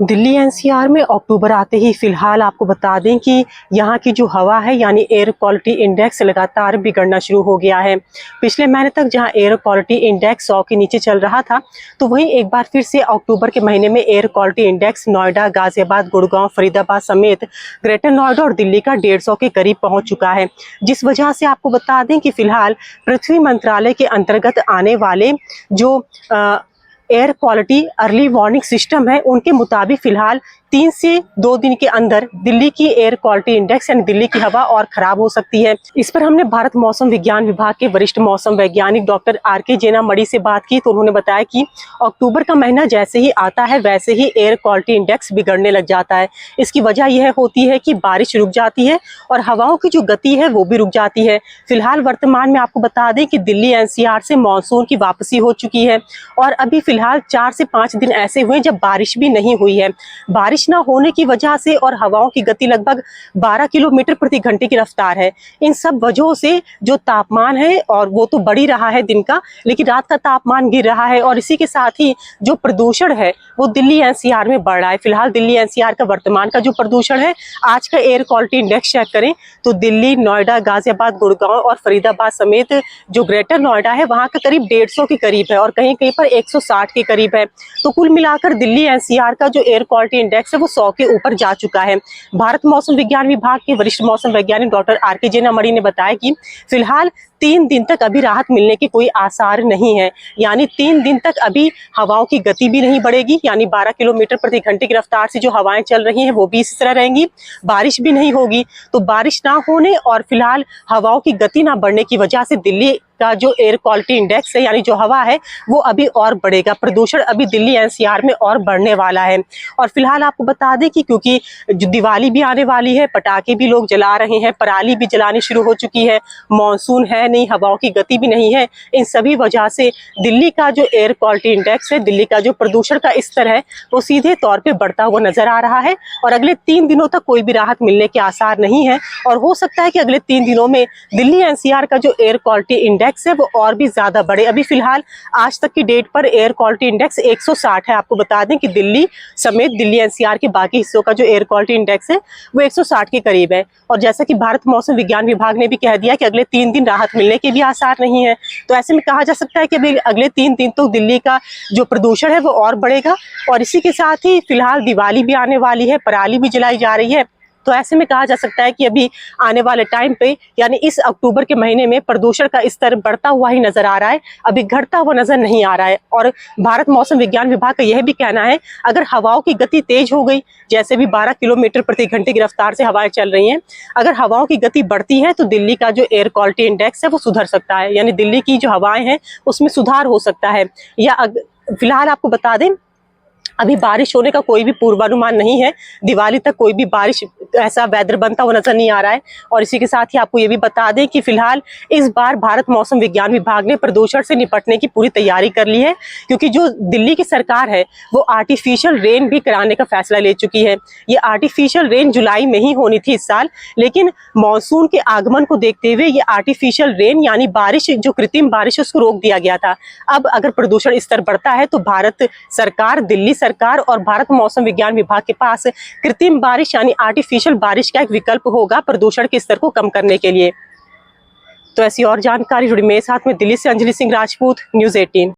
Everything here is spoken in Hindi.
दिल्ली एनसीआर में अक्टूबर आते ही फिलहाल आपको बता दें कि यहाँ की जो हवा है यानी एयर क्वालिटी इंडेक्स लगातार बिगड़ना शुरू हो गया है। पिछले महीने तक जहाँ एयर क्वालिटी इंडेक्स 100 के नीचे चल रहा था, तो वहीं एक बार फिर से अक्टूबर के महीने में air quality index Noida, Ghaziabad, Gurgaon, Faridabad समेत ग्रेटर नोएडा और दिल्ली का 150 के करीब पहुँच चुका है। जिस वजह से आपको बता दें कि फिलहाल पृथ्वी मंत्रालय के अंतर्गत आने वाले जो air quality early warning system है, उनके मुताबिक फिलहाल 3 से 2 दिन के अंदर दिल्ली की एयर क्वालिटी इंडेक्स यानी दिल्ली की हवा और खराब हो सकती है। इस पर हमने भारत मौसम विज्ञान विभाग के वरिष्ठ मौसम वैज्ञानिक डॉक्टर आर.के. जेना मणि से बात की, तो उन्होंने बताया कि अक्टूबर का महीना जैसे ही आता है वैसे ही एयर क्वालिटी इंडेक्स बिगड़ने लग जाता है। इसकी वजह यह होती है कि बारिश रुक जाती है और हवाओं की जो गति है वो भी रुक जाती है। फिलहाल वर्तमान में आपको बता दें कि दिल्ली एनसीआर से मानसून की वापसी हो चुकी है और अभी फिलहाल 4 से 5 दिन ऐसे हुए जब बारिश भी नहीं हुई है। बारिश ना होने की वजह से और हवाओं की गति लगभग 12 किलोमीटर प्रति घंटे की रफ्तार है। इन सब वजहों से जो तापमान है और वो तो बढ़ ही रहा है दिन का, लेकिन रात का तापमान गिर रहा है और इसी के साथ ही जो प्रदूषण है वो दिल्ली एनसीआर में बढ़ रहा है। फिलहाल दिल्ली एनसीआर का वर्तमान का जो प्रदूषण है, आज का एयर क्वालिटी इंडेक्स चेक करें तो दिल्ली, नोएडा, गाजियाबाद, गुड़गांव और फरीदाबाद समेत जो ग्रेटर नोएडा है वहां का करीब 150 के करीब है और कहीं कहीं पर 160 के करीब है। तो कुल मिलाकर दिल्ली एनसीआर का जो एयर क्वालिटी इंडेक्स है वो 100 के ऊपर जा चुका है। भारत मौसम विज्ञान विभाग के वरिष्ठ मौसम वैज्ञानिक डॉक्टर आर.के. जेना मणि ने बताया कि फिलहाल 3 दिन तक अभी राहत मिलने के कोई आसार नहीं है, यानी 3 दिन तक अभी हवाओं की गति भी नहीं बढ़ेगी, यानी 12 किलोमीटर प्रति घंटे की रफ्तार से जो हवाएं चल रही हैं वो भी इसी तरह रहेंगी। बारिश भी नहीं होगी, तो बारिश ना होने और फिलहाल हवाओं की गति ना बढ़ने की वजह से दिल्ली का जो एयर क्वालिटी इंडेक्स है यानी जो हवा है वो अभी और बढ़ेगा। प्रदूषण अभी दिल्ली एनसीआर में और बढ़ने वाला है। और फिलहाल आपको बता दें कि क्योंकि जो दिवाली भी आने वाली है, पटाखे भी लोग जला रहे हैं, पराली भी जलानी शुरू हो चुकी है, मानसून है नहीं, हवाओं की गति भी नहीं है, इन सभी वजह से दिल्ली का जो एयर क्वालिटी इंडेक्स है, दिल्ली का जो प्रदूषण का स्तर है वो सीधे तौर पर बढ़ता हुआ नजर आ रहा है और अगले 3 दिनों तक कोई भी राहत मिलने के आसार नहीं है। और हो सकता है कि अगले 3 दिनों में दिल्ली एनसीआर का जो एयर क्वालिटी इंडेक्स है वो और भी ज्यादा बढ़े। अभी फिलहाल आज तक की डेट पर एयर क्वालिटी इंडेक्स 160 है। आपको बता दें कि दिल्ली समेत दिल्ली एनसीआर के बाकी हिस्सों का जो एयर क्वालिटी इंडेक्स है वो 160 के करीब है। और जैसा कि भारत मौसम विज्ञान विभाग ने भी कह दिया कि अगले 3 दिन राहत मिलने के भी आसार नहीं है। तो ऐसे में कहा जा सकता है कि अभी अगले 3 दिन तो दिल्ली का जो प्रदूषण है वो और बढ़ेगा। और इसी के साथ ही फिलहाल दिवाली भी आने वाली है, पराली भी जलाई जा रही है। तो ऐसे में कहा जा सकता है कि अभी आने वाले टाइम पे यानी इस अक्टूबर के महीने में प्रदूषण का स्तर बढ़ता हुआ ही नजर आ रहा है, अभी घटता हुआ नजर नहीं आ रहा है। और भारत मौसम विज्ञान विभाग का यह भी कहना है, अगर हवाओं की गति तेज हो गई, जैसे भी 12 किलोमीटर प्रति घंटे की रफ्तार से हवाएं चल रही हैं, अगर हवाओं की गति बढ़ती है तो दिल्ली का जो एयर क्वालिटी इंडेक्स है वो सुधर सकता है, यानी दिल्ली की जो हवाएं हैं उसमें सुधार हो सकता है। या फिलहाल आपको बता दें अभी बारिश होने का कोई भी पूर्वानुमान नहीं है, दिवाली तक कोई भी बारिश ऐसा वेदर बनता हुआ नजर नहीं आ रहा है। और इसी के साथ ही आपको ये भी बता दें कि फिलहाल इस बार भारत मौसम विज्ञान विभाग ने प्रदूषण से निपटने की पूरी तैयारी कर ली है, क्योंकि जो दिल्ली की सरकार है वो आर्टिफिशियल रेन भी कराने का फैसला ले चुकी है। ये आर्टिफिशियल रेन जुलाई में ही होनी थी इस साल, लेकिन मानसून के आगमन को देखते हुए ये आर्टिफिशियल रेन यानी बारिश, जो कृत्रिम बारिश, उसको रोक दिया गया था। अब अगर प्रदूषण स्तर बढ़ता है तो भारत सरकार, दिल्ली सरकार और भारत मौसम विज्ञान विभाग के पास कृत्रिम बारिश यानी आर्टिफिशियल बारिश का एक विकल्प होगा प्रदूषण के स्तर को कम करने के लिए। तो ऐसी और जानकारी जुड़ी मेरे साथ में दिल्ली से अंजलि सिंह राजपूत, न्यूज़ 18।